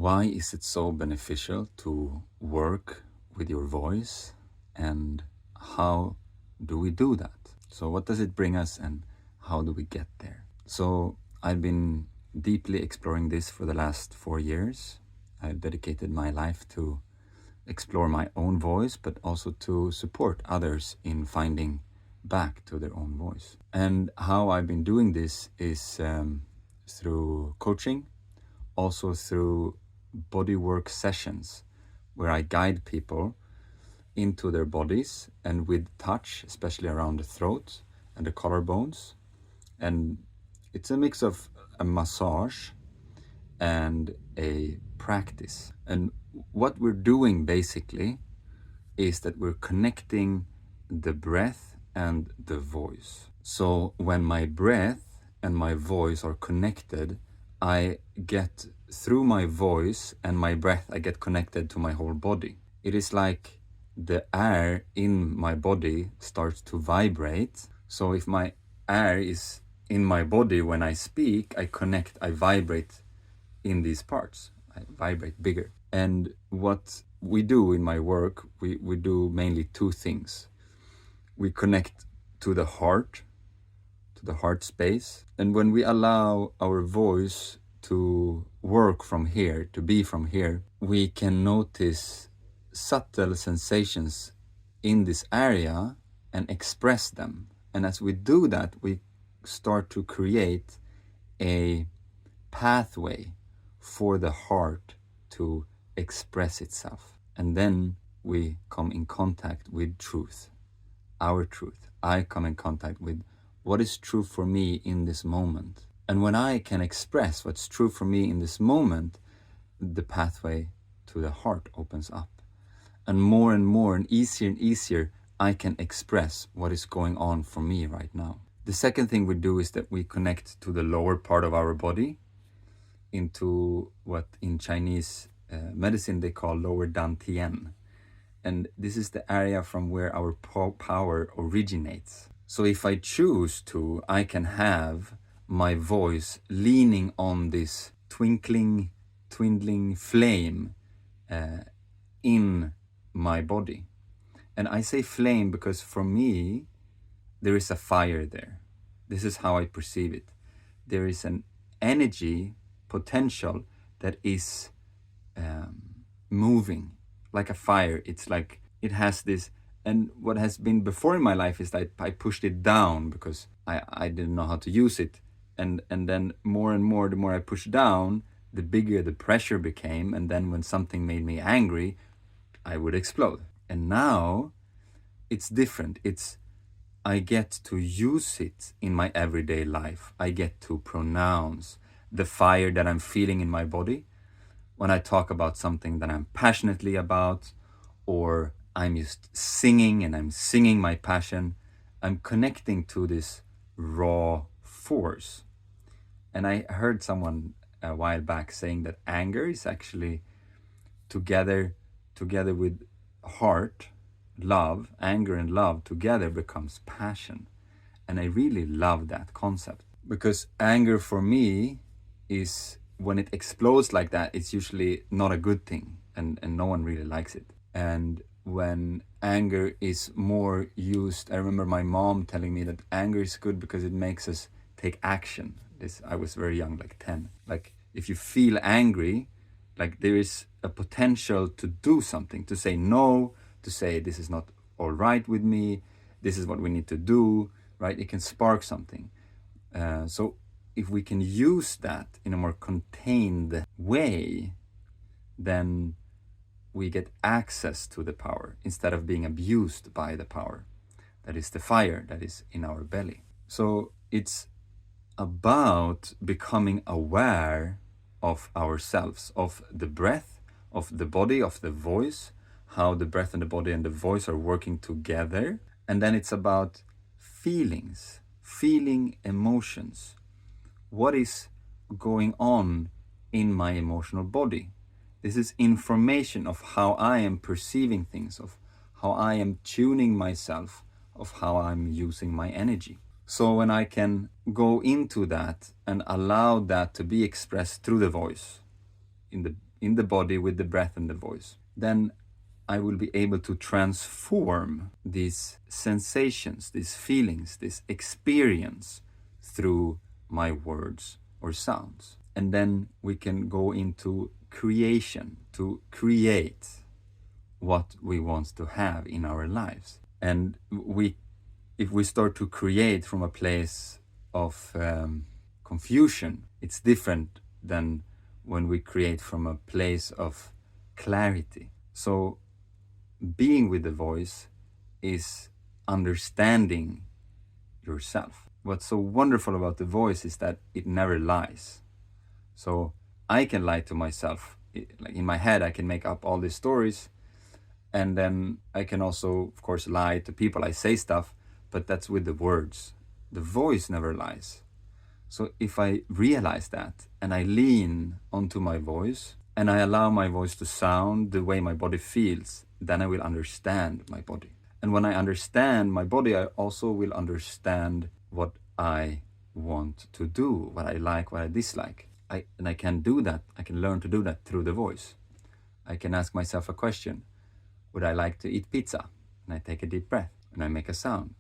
Why is it so beneficial to work with your voice, and how do we do that? So what does it bring us, and how do we get there? So I've been deeply exploring this for the last 4 years. I've dedicated my life to explore my own voice, but also to support others in finding back to their own voice. And how I've been doing this is through coaching, also through bodywork sessions, where I guide people into their bodies and with touch, especially around the throat and the collarbones. And it's a mix of a massage and a practice. And what we're doing basically is that we're connecting the breath and the voice. So when my breath and my voice are connected, I get, through my voice and my breath, I get connected to my whole body. It is like the air in my body starts to vibrate. So if my air is in my body when I speak, I connect, I vibrate in these parts. I vibrate bigger. And what we do in my work, we do mainly two things. We connect to the heart space. And when we allow our voice to work from here, to be from here, we can notice subtle sensations in this area and express them. And as we do that, we start to create a pathway for the heart to express itself. And then we come in contact with truth, our truth. I come in contact with what is true for me in this moment. And when I can express what's true for me in this moment, the pathway to the heart opens up. And more and easier, I can express what is going on for me right now. The second thing we do is that we connect to the lower part of our body, into what in Chinese medicine they call lower dantian. And this is the area from where our power originates. So if I choose to, I can have my voice leaning on this twinkling flame in my body. And I say flame because for me, there is a fire there. This is how I perceive it. There is an energy potential that is moving like a fire. It's like it has this. And what has been before in my life is that I pushed it down because I didn't know how to use it. And then more and more, the more I pushed down, the bigger the pressure became. And then when something made me angry, I would explode. And now it's different. I get to use it in my everyday life. I get to pronounce the fire that I'm feeling in my body when I talk about something that I'm passionately about, or I'm just singing and I'm singing my passion. I'm connecting to this raw force. And I heard someone a while back saying that anger is actually together with heart, love, anger and love together becomes passion. And I really love that concept, because anger for me is, when it explodes like that, it's usually not a good thing, and no one really likes it. And when anger is more used, I remember my mom telling me that anger is good because it makes us take action. I was very young, like 10. Like if you feel angry, like there is a potential to do something, to say no, to say this is not all right with me, this is what we need to do, right? It can spark something. So if we can use that in a more contained way, then we get access to the power instead of being abused by the power. That is the fire that is in our belly. So it's about becoming aware of ourselves, of the breath, of the body, of the voice, how the breath and the body and the voice are working together. And then it's about feelings, feeling emotions. What is going on in my emotional body? This is information of how I am perceiving things, of how I am tuning myself, of how I'm using my energy. So when I can go into that and allow that to be expressed through the voice, in the body with the breath and the voice, then I will be able to transform these sensations, these feelings, this experience through my words or sounds. And then we can go into creation, to create what we want to have in our lives. And if we start to create from a place of confusion, it's different than when we create from a place of clarity. So being with the voice is understanding yourself. What's so wonderful about the voice is that it never lies. So I can lie to myself. Like in my head, I can make up all these stories, and then I can also, of course, lie to people. I say stuff, but that's with the words. The voice never lies. So if I realize that and I lean onto my voice and I allow my voice to sound the way my body feels, then I will understand my body. And when I understand my body, I also will understand what I want to do, what I like, what I dislike. And I can do that. I can learn to do that through the voice. I can ask myself a question. Would I like to eat pizza? And I take a deep breath and I make a sound.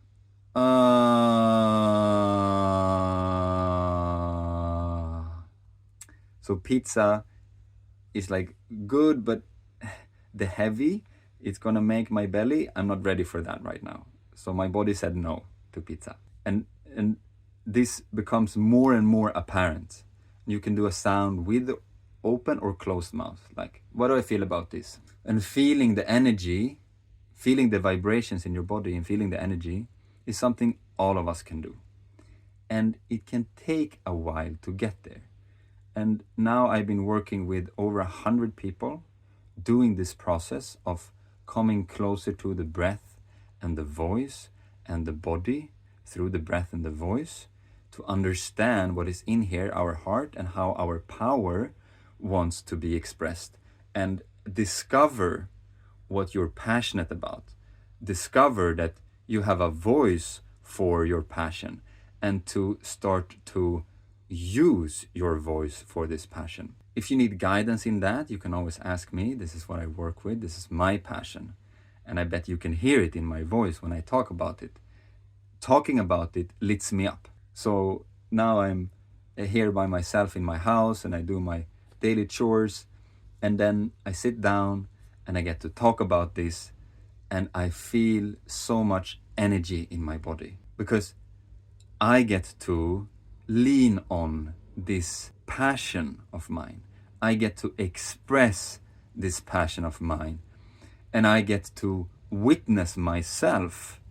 So pizza is like good, but the heavy, it's gonna make my belly. I'm not ready for that right now. So my body said no to pizza. And this becomes more and more apparent. You can do a sound with open or closed mouth. Like, what do I feel about this? And feeling the energy, feeling the vibrations in your body and feeling the energy is something all of us can do. And it can take a while to get there. And now I've been working with over 100 people doing this process of coming closer to the breath and the voice and the body through the breath and the voice, to understand what is in here, our heart, and how our power wants to be expressed, and discover what you're passionate about. Discover that you have a voice for your passion, and to start to use your voice for this passion. If you need guidance in that, you can always ask me. This is what I work with. This is my passion. And I bet you can hear it in my voice when I talk about it. Talking about it lifts me up. So now I'm here by myself in my house and I do my daily chores. And then I sit down and I get to talk about this. And I feel so much energy in my body because I get to lean on this passion of mine. I get to express this passion of mine. And I get to witness myself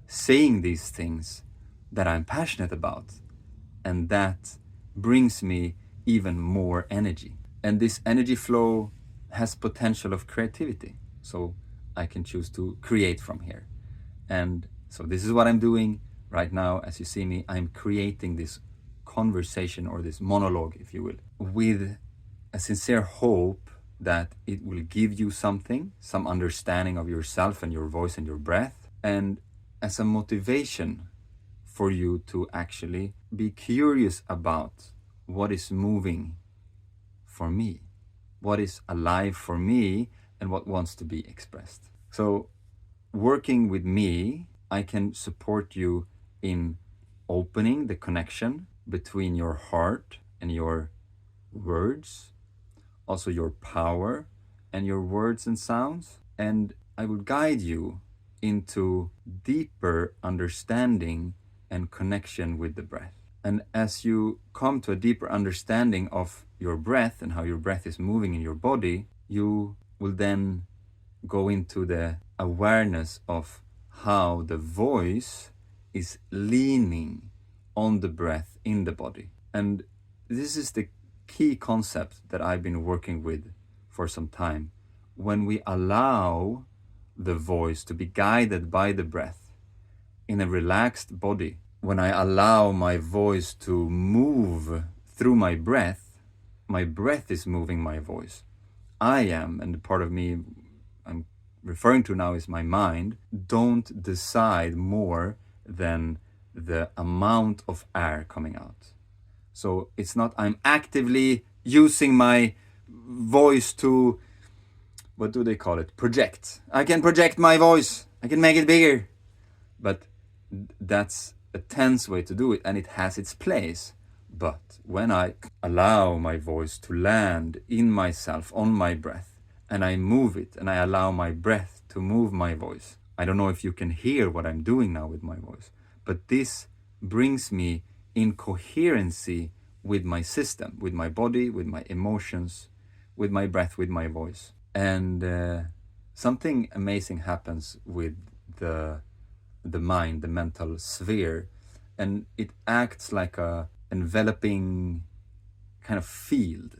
saying these things that I'm passionate about. And that brings me even more energy. And this energy flow has potential of creativity. So I can choose to create from here. And so this is what I'm doing right now. As you see me, I'm creating this conversation, or this monologue, if you will, with a sincere hope that it will give you something, some understanding of yourself and your voice and your breath, and as a motivation for you to actually be curious about what is moving for me, what is alive for me, and what wants to be expressed. So working with me, I can support you in opening the connection between your heart and your words, also your power and your words and sounds. And I will guide you into deeper understanding and connection with the breath. And as you come to a deeper understanding of your breath and how your breath is moving in your body, you will then go into the awareness of how the voice is leaning on the breath in the body. And this is the key concept that I've been working with for some time. When we allow the voice to be guided by the breath in a relaxed body, when I allow my voice to move through my breath is moving my voice. I am, and the part of me I'm referring to now is my mind, don't decide more than the amount of air coming out. So it's not I'm actively using my voice to, what do they call it? Project. I can project my voice. I can make it bigger. But that's a tense way to do it, and it has its place. But when I allow my voice to land in myself, on my breath, and I move it, and I allow my breath to move my voice, I don't know if you can hear what I'm doing now with my voice, but this brings me in coherency with my system, with my body, with my emotions, with my breath, with my voice. And something amazing happens with the mind, the mental sphere, and it acts like a enveloping kind of field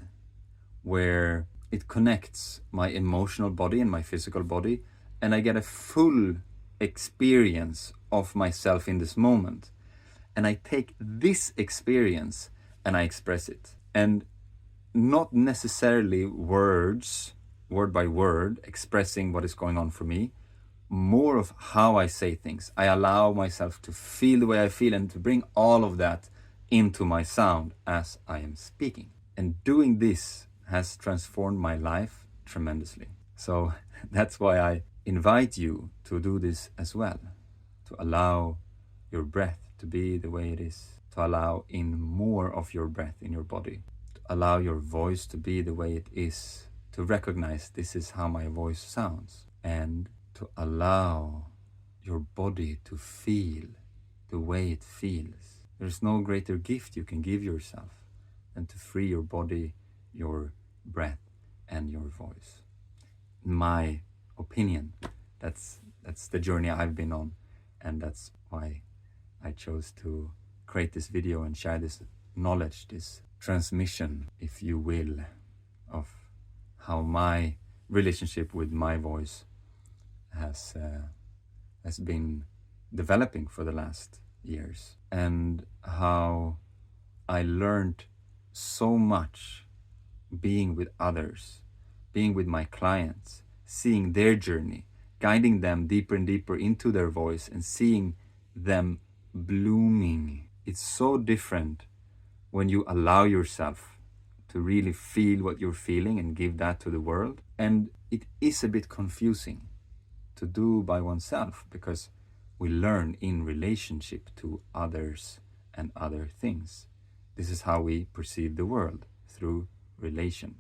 where it connects my emotional body and my physical body, and I get a full experience of myself in this moment. And I take this experience and I express it. And not necessarily words, word by word, expressing what is going on for me, more of how I say things. I allow myself to feel the way I feel and to bring all of that into my sound as I am speaking. And doing this has transformed my life tremendously. So that's why I invite you to do this as well, to allow your breath to be the way it is, to allow in more of your breath in your body, to allow your voice to be the way it is, to recognize this is how my voice sounds, and to allow your body to feel the way it feels. There's no greater gift you can give yourself than to free your body, your breath, and your voice. In my opinion, that's the journey I've been on, and that's why I chose to create this video and share this knowledge, this transmission, if you will, of how my relationship with my voice has been developing for the last years, and how I learned so much being with others, being with my clients, seeing their journey, guiding them deeper and deeper into their voice and seeing them blooming. It's so different when you allow yourself to really feel what you're feeling and give that to the world. And it is a bit confusing to do by oneself, because we learn in relationship to others and other things. This is how we perceive the world, through relating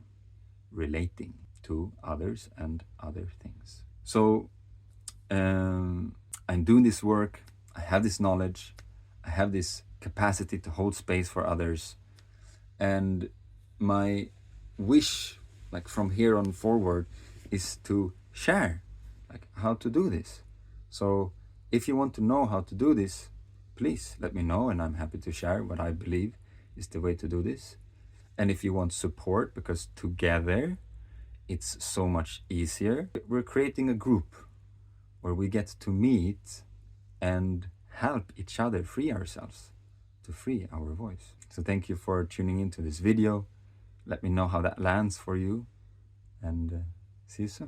to others and other things. So I'm doing this work, I have this knowledge, I have this capacity to hold space for others, and my wish, like from here on forward, is to share like how to do this. So if you want to know how to do this, please let me know, and I'm happy to share what I believe is the way to do this. And if you want support, because together it's so much easier, we're creating a group where we get to meet and help each other free ourselves, to free our voice. So thank you for tuning into this video. Let me know how that lands for you, and see you soon.